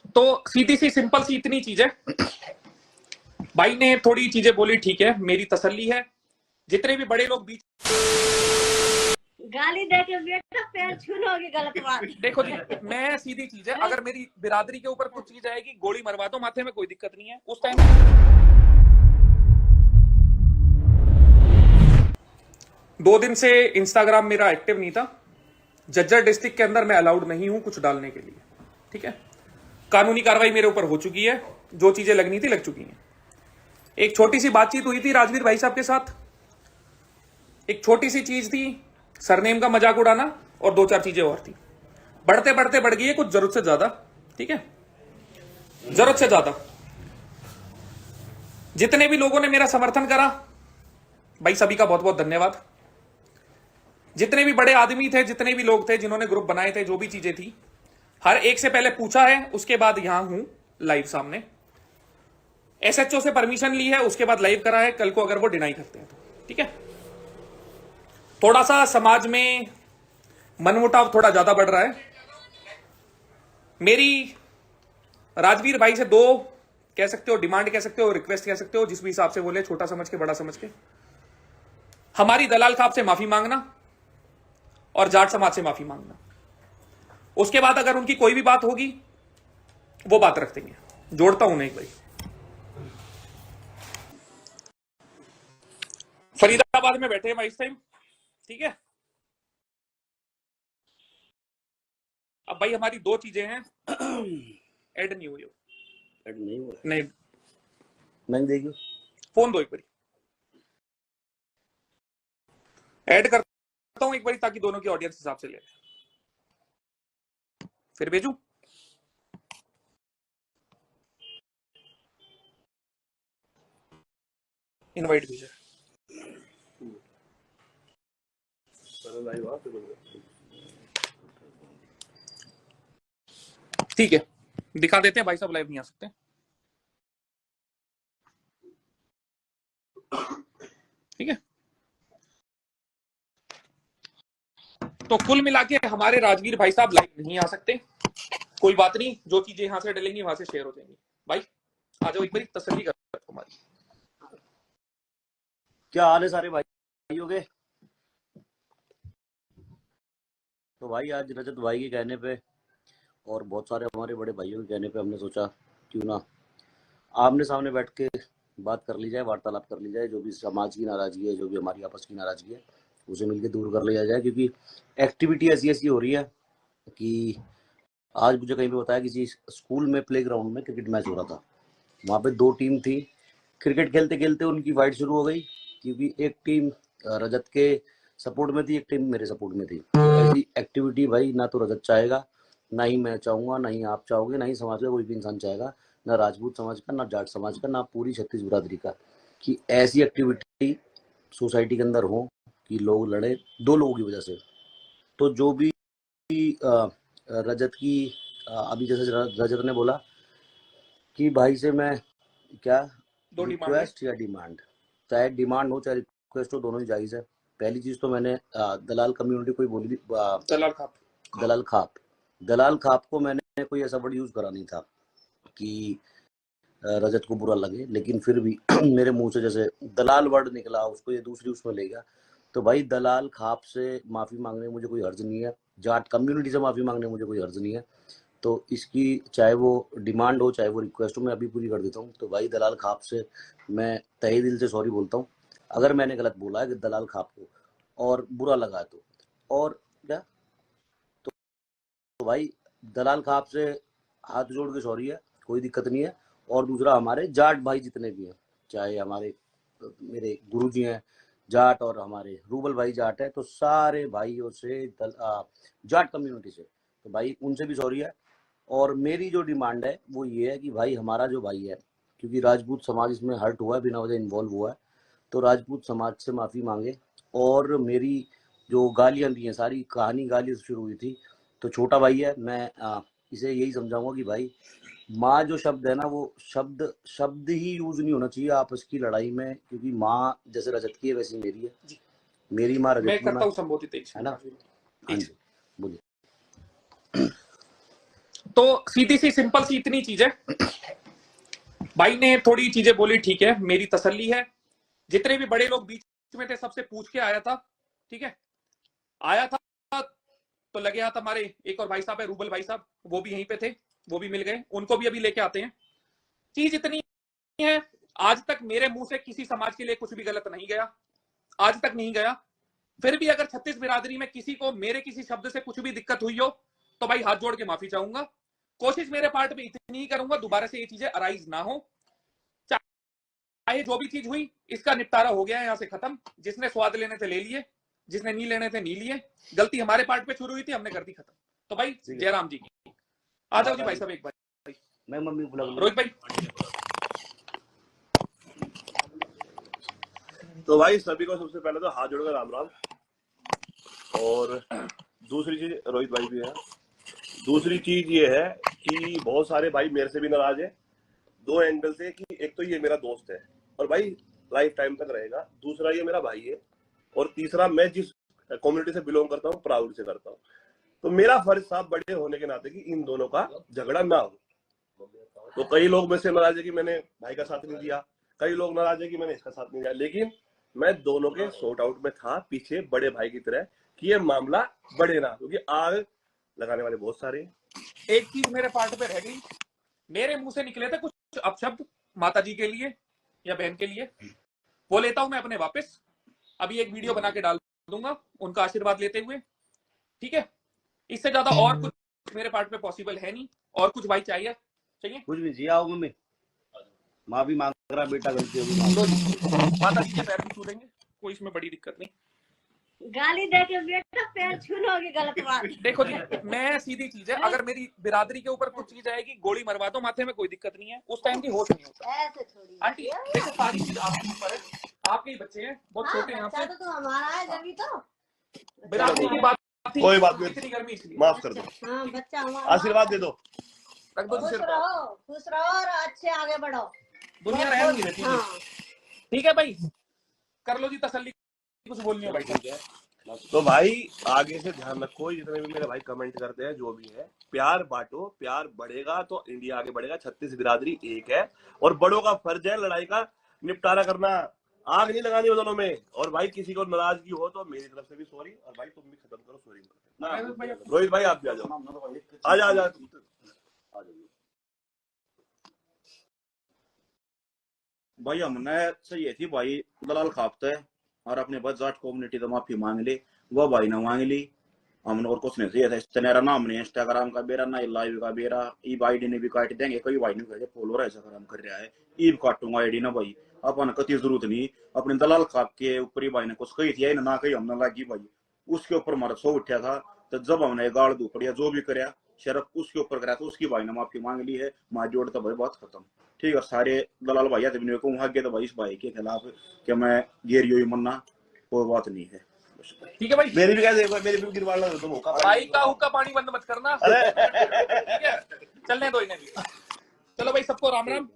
तो सीधी सी सिंपल सी इतनी चीज है, भाई ने थोड़ी चीजें बोली, ठीक है, मेरी तसल्ली है। जितने भी बड़े लोग बीच गाली दे के बेटा पैर छूलोगे, गलत बात। देखो जी, मैं सीधी चीज है, अगर मेरी बिरादरी के ऊपर कुछ चीज आएगी, गोली मरवा दो माथे में, कोई दिक्कत नहीं है। उस टाइम 2 दिन से इंस्टाग्राम मेरा एक्टिव नहीं था। झज्जर डिस्ट्रिक्ट के अंदर मैं अलाउड नहीं हूं कुछ डालने के लिए, ठीक है। कानूनी कार्रवाई मेरे ऊपर हो चुकी है, जो चीजें लगनी थी लग चुकी हैं। एक छोटी सी बातचीत हुई थी राजवीर भाई साहब के साथ, एक छोटी सी चीज थी, सरनेम का मजाक उड़ाना, और 2-4 चीजें और थी। बढ़ते बढ़ते बढ़ गई है कुछ जरूरत से ज्यादा, ठीक है, जरूरत से ज्यादा। जितने भी लोगों ने मेरा समर्थन करा, भाई सभी का बहुत बहुत धन्यवाद। जितने भी बड़े आदमी थे, जितने भी लोग थे जिन्होंने ग्रुप बनाए थे, जो भी चीजें थी, हर एक से पहले पूछा है, उसके बाद यहां हूं लाइव सामने। एसएचओ से परमिशन ली है, उसके बाद लाइव करा है, कल को अगर वो डिनाई करते हैं तो, ठीक है। थोड़ा सा समाज में मनमुटाव थोड़ा ज्यादा बढ़ रहा है। मेरी राजवीर भाई से 2 कह सकते हो, डिमांड कह सकते हो, रिक्वेस्ट कह सकते हो, जिस भी हिसाब से बोले, छोटा समझ के बड़ा समझ के। हमारी दलाल खाप से माफी मांगना और जाट समाज से माफी मांगना। उसके बाद अगर उनकी कोई भी बात होगी वो बात रख देंगे। जोड़ता हूं एक भाई, फरीदाबाद में बैठे हैं भाई इस टाइम, ठीक है। अब भाई हमारी 2 चीजें हैं। ऐड नहीं हुई, ऐड नहीं हुआ, नहीं मैंने देखी, फोन दो एक बारी, ऐड करता हूं एक बारी, ताकि दोनों की ऑडियंस हिसाब से ले, फिर भेजू। इनवाइट भेजा, ठीक है, दिखा देते हैं। भाई साहब लाइव नहीं आ सकते, ठीक है। तो कुल मिला के हमारे राजवीर भाई साहब लाइव नहीं आ सकते, कोई बात नहीं, जो चीजें यहां से डलेंगी वहां से शेयर हो जाएंगी। भाई आ जाओ एक बारी, तसल्ली कर तुम्हारी। क्या हाल है सारे भाइयों के? तो भाई आज रजत भाई के कहने पे और बहुत सारे हमारे बड़े भाइयों के कहने पे हमने सोचा क्यों ना आमने सामने बैठ के बात कर ली जाए, वार्तालाप कर ली जाए। जो भी समाज की नाराजगी है, जो भी हमारी आपस की नाराजगी है, उसे मिलकर दूर कर लिया जाए। क्योंकि एक्टिविटी ऐसी ऐसी हो रही है कि आज मुझे कहीं पे बताया किसी स्कूल में प्ले ग्राउंड में क्रिकेट मैच हो रहा था। वहाँ पे 2 टीम थी, क्रिकेट खेलते खेलते उनकी फाइट शुरू हो गई, क्योंकि एक टीम रजत के सपोर्ट में थी, एक टीम मेरे सपोर्ट में थी। ऐसी एक्टिविटी भाई ना तो रजत चाहेगा, ना ही मैं चाहूँगा, ना ही आप चाहोगे, ना ही समाज का कोई भी इंसान चाहेगा, ना राजपूत समाज का, ना जाट समाज का, ना पूरी छत्तीस बिरादरी का, कि ऐसी एक्टिविटी सोसाइटी के अंदर हो कि लोग लड़े 2 लोगों की वजह से। तो जो भी रजत की अभी जैसे रजत ने बोला कि भाई से मैं क्या रिक्वेस्ट या डिमांड, चाहे डिमांड हो चाहे रिक्वेस्ट हो, दोनों ही जायज है। पहली चीज तो मैंने दलाल कम्युनिटी को ही बोली थी, दलाल खाप को मैंने कोई ऐसा वर्ड यूज करा नहीं था कि रजत को बुरा लगे, लेकिन फिर भी मेरे मुंह से जैसे दलाल वर्ड निकला, उसको ये दूसरी उसमें ले गया। तो भाई दलाल खाप से माफी मांगने में मुझे कोई हर्ज नहीं है, जाट कम्युनिटी से माफी मांगने में मुझे कोई हर्ज नहीं है। तो इसकी चाहे वो डिमांड हो चाहे वो रिक्वेस्ट हो, मैं अभी पूरी कर देता हूँ। तो भाई दलाल खाप से मैं तहे दिल से सॉरी बोलता हूँ अगर मैंने गलत बोला है कि दलाल खाप को और बुरा लगा तो। और क्या तो भाई दलाल खाप से हाथ जोड़ के सॉरी है, कोई दिक्कत नहीं है। और दूसरा, हमारे जाट भाई जितने भी हैं, चाहे हमारे मेरे गुरुजी हैं जाट और हमारे रूबल भाई जाट है, तो सारे भाइयों से जाट कम्युनिटी से, तो भाई उनसे भी सॉरी है। और मेरी जो डिमांड है वो ये है कि भाई हमारा जो भाई है, क्योंकि राजपूत समाज इसमें हर्ट हुआ है, बिना वजह इन्वॉल्व हुआ है, तो राजपूत समाज से माफ़ी मांगे। और मेरी जो गालियाँ दी हैं, सारी कहानी गाली से शुरू हुई थी। तो छोटा भाई है, मैं इसे यही समझाऊंगा कि भाई माँ जो शब्द है ना, वो शब्द ही यूज नहीं होना चाहिए आपस की लड़ाई में, क्योंकि माँ जैसे रजत की है वैसी मेरी है, मेरी माँ रजत की माँ है ना। हाँ जी बोलिए। तो सीधी सी सिंपल सी इतनी चीज है, भाई ने थोड़ी चीजें बोली, ठीक है, मेरी तसल्ली है। जितने भी बड़े लोग बीच में थे सबसे पूछ के आया था, ठीक है, आया था तो लगे हाथ हमारे एक और भाई साहब है, रूबल भाई साहब, वो भी यहीं पे थे, वो भी मिल गए, उनको भी अभी लेके आते हैं। चीज इतनी है, आज तक मेरे मुंह से किसी समाज के लिए कुछ भी गलत नहीं गया, आज तक नहीं गया। फिर भी अगर 36 बिरादरी में किसी को मेरे किसी शब्द से कुछ भी दिक्कत हुई हो तो भाई हाथ जोड़ के माफी चाहूंगा। कोशिश मेरे पार्ट में इतनी ही करूंगा दोबारा से ये चीजें अराइज ना हो। चाहे जो भी चीज हुई, इसका निपटारा हो गया है, यहां से खत्म। जिसने स्वाद लेने थे ले लिए, जिसने नहीं लेने थे नहीं लिए। गलती हमारे पार्ट पे शुरू हुई थी, हमने कर दी खत्म। तो भाई जयराम जी की आ जाओ जी भाई साहब, एक बार मैं मम्मी बुला रोहित भाई। तो भाई सभी को सबसे पहले तो हाथ जोड़कर राम राम। और दूसरी चीज, रोहित भाई भी है, दूसरी चीज ये है कि बहुत सारे भाई मेरे से भी नाराज है, दो एंगल से। कि एक तो ये मेरा दोस्त है और भाई लाइफ टाइम तक रहेगा, दूसरा ये मेरा भाई है, और तीसरा मैं जिस कम्युनिटी से बिलोंग करता हूँ प्राउड से करता हूँ। तो मेरा फर्ज साहब बड़े होने के नाते कि इन दोनों का झगड़ा ना हो। तो कई लोग मुझसे नाराज है कि मैंने भाई का साथ नहीं दिया, कई लोग नाराज है कि मैंने इसका साथ नहीं दिया, लेकिन मैं दोनों के सॉर्ट आउट में था पीछे बड़े भाई की तरह कि ये मामला बढ़े ना, क्योंकि आग लगाने वाले बहुत सारे हैं। एक चीज मेरे पार्ट पे रह गई, मेरे मुंह से निकले थे कुछ अपशब्द माता जी के लिए या बहन के लिए, वो लेता हूं मैं अपने वापस। अभी एक वीडियो बना के डाल दूंगा उनका आशीर्वाद लेते हुए, ठीक है। इससे ज्यादा और कुछ मेरे पार्ट पे पॉसिबल है नहीं। और कुछ भाई चाहिए कुछ भी जी। आओ मम्मी, माँ भी मांग रहा, बेटा गलती होगी लो जी, माता जी के पैर भी छू देंगे, कोई इसमें बड़ी दिक्कत नहीं। गाली दे के बेटा पैर छूलोगे, गलत बात। देखो जी, मैं सीधी चीज है, अगर मेरी बिरादरी के ऊपर कुछ चीज आएगी, गोली मरवा दो माथे में, कोई दिक्कत नहीं है, उस टाइम की होश नहीं होता। ऐसे थोड़ी आंटी देखो, सारी चीज आपके ऊपर है, आपके ही बच्चे हैं, बहुत हाँ, छोटे हैं बच्चा आपसे। तो हमारा है जब तो बिरादरी की बात थी, कोई बात नहीं, इतनी गर्मी इसलिए माफ कर दो, हाँ बच्चा हमारा। आशीर्वाद दे दो, रख दो जी खुश सिर पर। रहो, खुश रहो और अच्छे आगे बढ़ो। दुनिया रहम नहीं रहती। हाँ। ठीक है भाई, कर लो जी तसल्ली, कुछ बोलनी हो भाई साहब। तो भाई आगे से ध्यान रखो, जितने भी मेरे भाई कमेंट करते हैं जो भी है, प्यार बांटो, प्यार बढ़ेगा तो इंडिया आगे बढ़ेगा। 36 बिरादरी एक है और बड़ों का फर्ज है लड़ाई का निपटारा करना, आग नहीं लगानी वो दोनों में। और भाई किसी को नाराजगी हो तो मेरी तरफ से भी सॉरी, और भाई तुम भी खत्म करो सॉरी। रोहित भाई आप भी आ जाओ, आ जा आ जा। भाई हमने सही थी भाई, दलाल खापते है और अपने बस जाट कम्युनिटी तो माफी मांग ली, वो भाई ने मांग ली। हमने और कुछ नहीं चाहिए था, इस्तेनेरा नाम नहीं, इंस्टाग्राम का बेरा ना, लाइव का बेरा, ईब आईडी ने भी काट देंगे। कई भाई ने कहे फॉलोअर ऐसा काम कर रहा है, ईब काटूंगा आईडी ना भाई, अपन कति जरूरत नहीं। अपने दलाल खाप के ऊपर ही भाई ने कुछ कही थी ना कही हमने लगी भाई, उसके ऊपर हमारा सो उठा था। तो जब हमने गाड़ दू पड़िया जो भी कराया शरफ उसके ऊपर कराया, तो उसकी भाई ने माफी मांग ली है, माँ जोड़ तो भाई बात खत्म। ठीक है, सारे दलाल भाई आदमी को वहां गया तो भाई इस भाई के खिलाफ कि मैं गेरियो मरना कोई बात नहीं है। ठीक है भाई, मेरी भी कैसे मेरी भी गिरवा लो तुम होगा भाई का हुक्का पानी बंद मत करना, ठीक है, चलने दो इन्हें भी। चलो भाई सबको राम राम।